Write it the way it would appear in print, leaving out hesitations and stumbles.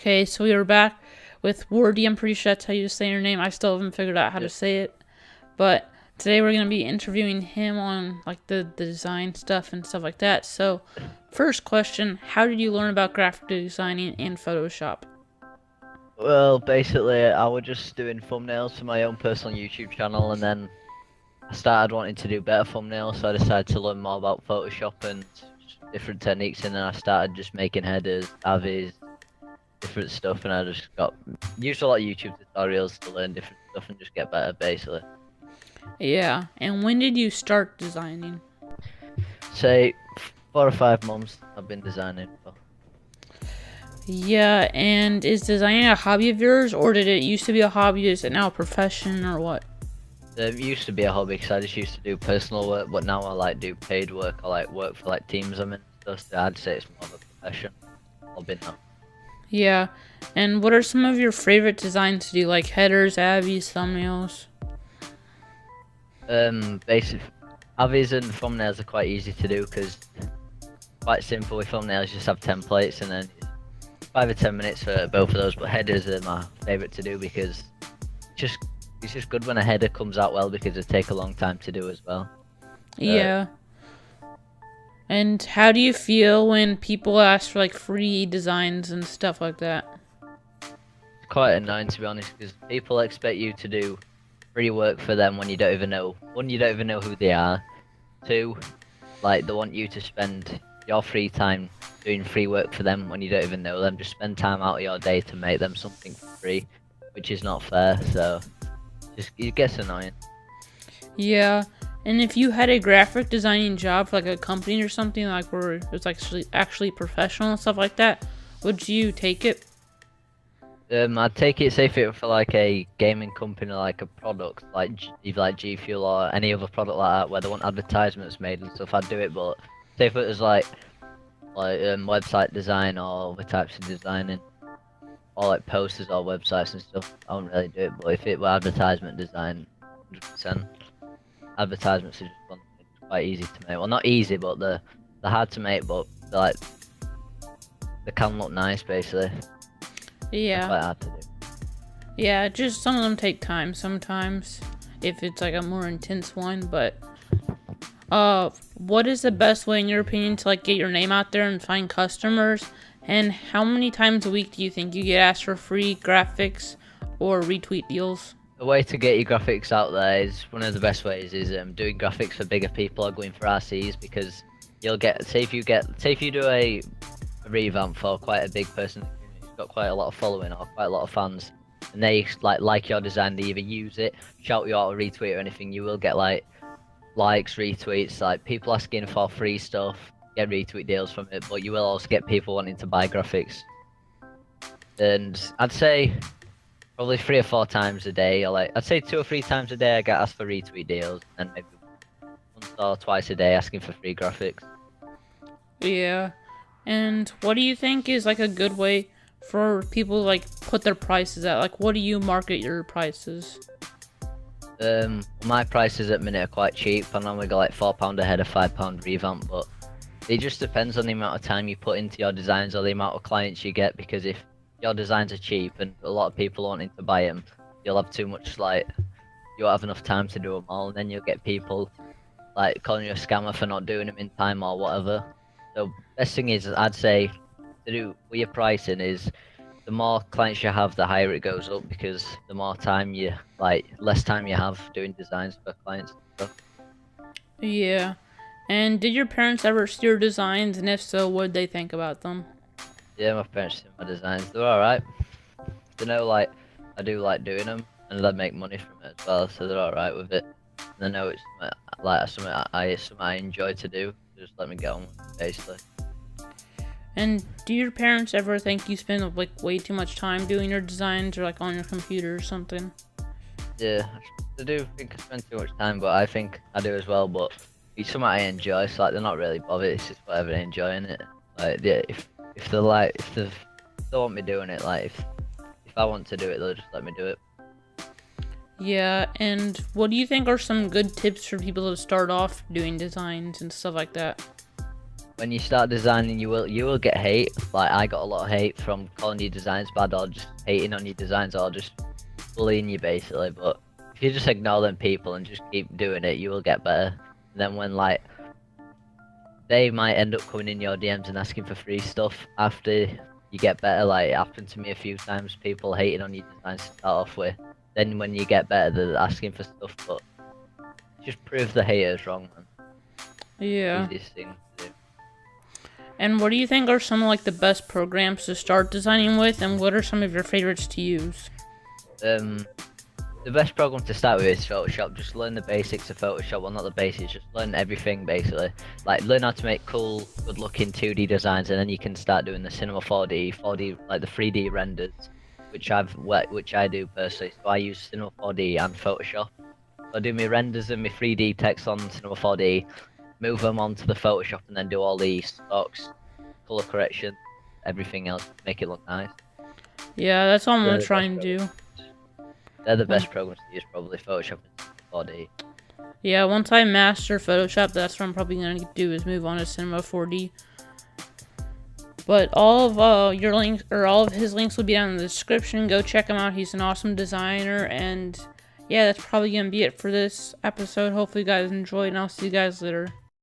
Okay, so we are back with Wxrdy. I'm pretty sure that's how you say your name. I still haven't figured out how to say it. But today we're going to be interviewing him on like the design stuff and stuff like that. So first question, how did you learn about graphic designing and Photoshop? Well, basically, I was just doing thumbnails for my own personal YouTube channel, and then I started wanting to do better thumbnails, so I decided to learn more about Photoshop and different techniques, and then I started just making headers, avis, different stuff, and I just used a lot of YouTube tutorials to learn different stuff and just get better, basically. Yeah, and when did you start designing? Say 4 or 5 months I've been designing for. Yeah, and is designing a hobby of yours, or did it used to be a hobby? Is it now a profession, or what? It used to be a hobby because I just used to do personal work, but now I do paid work. I work for teams I'm in and stuff. So I'd say it's more of a profession. Hobby now. Yeah, and what are some of your favorite designs to do, like headers, avis, thumbnails? Basic avis and thumbnails are quite easy to do because quite simple. With thumbnails, you just have templates and then 5 or 10 minutes for both of those. But headers are my favorite to do because it's just good when a header comes out well because it take a long time to do as well. Yeah. And how do you feel when people ask for like free designs and stuff like that? It's quite annoying to be honest because people expect you to do free work for them when you don't even know. One, you don't even know who they are. Two, they want you to spend your free time doing free work for them when you don't even know them. Just spend time out of your day to make them something for free, which is not fair. So it gets annoying. Yeah. And if you had a graphic designing job for like a company or something like where it's actually professional and stuff like that, would you take it? I'd take it safe it for a gaming company, like a product either like G Fuel or any other product like that where they want advertisements made and stuff. I'd do it, but say if it was website design or other types of designing, or like posters or websites and stuff, I wouldn't really do it. But if it were advertisement design, 100%. Advertisements are just fun. It's quite easy to make. Well, not easy, but they're hard to make, but they can look nice, basically. Yeah. They're quite hard to do. Yeah, just some of them take time sometimes if it's like a more intense one, but what is the best way in your opinion to like get your name out there and find customers? And how many times a week do you think you get asked for free graphics or retweet deals? The way to get your graphics out there is one of the best ways is doing graphics for bigger people or going for RCs, because you'll get say if you do a revamp for quite a big person who's got quite a lot of following or quite a lot of fans, and they like your design, they either use it, shout you out or retweet or anything, you will get likes, retweets, people asking for free stuff, get retweet deals from it, but you will also get people wanting to buy graphics. And I'd say probably 3 or 4 times a day, or I'd say 2 or 3 times a day I get asked for retweet deals, and maybe once or twice a day asking for free graphics. Yeah. And what do you think is like a good way for people to like put their prices at? Like what do you market your prices? My prices at minute are quite cheap. I normally go £4 a head, a £5 revamp, but it just depends on the amount of time you put into your designs or the amount of clients you get, because if your designs are cheap and a lot of people wanting to buy them, you'll have too much you won't have enough time to do them all, and then you'll get people calling you a scammer for not doing them in time or whatever. So best thing is, I'd say, to do with your pricing is, the more clients you have, the higher it goes up, because the more time less time you have doing designs for clients and stuff. Yeah. And did your parents ever see your designs, and if so, what did they think about them? Yeah, my parents see my designs. They're alright. They know I do like doing them, and they make money from it as well, so they're alright with it. And they know it's something I enjoy to do. So just let me get on with it, basically. And do your parents ever think you spend way too much time doing your designs or on your computer or something? Yeah, they do think I spend too much time, but I think I do as well. But it's something I enjoy, so they're not really bothered. It's just whatever they enjoy in it. If they want me doing it, if I want to do it, they'll just let me do it. Yeah, and what do you think are some good tips for people to start off doing designs and stuff like that? when you start designing, you will get hate. Like I got a lot of hate from calling your designs bad, or just hating on your designs, or just bullying you basically. But if you just ignore them people and just keep doing it, you will get better. And then when like they might end up coming in your DMs and asking for free stuff after you get better. Like it happened to me a few times. People hating on your designs to start off with. Then when you get better, they're asking for stuff. But just prove the haters wrong, man. Yeah. Easiest thing to do. And what do you think are some of like the best programs to start designing with, and what are some of your favorites to use? The best program to start with is Photoshop. Just learn the basics of Photoshop. Well, not the basics, just learn everything basically. Like learn how to make cool, good-looking 2D designs, and then you can start doing the Cinema 4D, like the 3D renders, which I do personally. So I use Cinema 4D and Photoshop. So I do my renders and my 3D text on Cinema 4D, move them onto the Photoshop, and then do all the stocks, color correction, everything else to make it look nice. Yeah, that's all I'm gonna try and do. They're the best programs to use, probably Photoshop and 4D. Yeah, once I master Photoshop, that's what I'm probably gonna do, is move on to Cinema 4D. But all of your links, or all of his links, will be down in the description. Go check him out. He's an awesome designer. And yeah, that's probably gonna be it for this episode. Hopefully you guys enjoyed, and I'll see you guys later.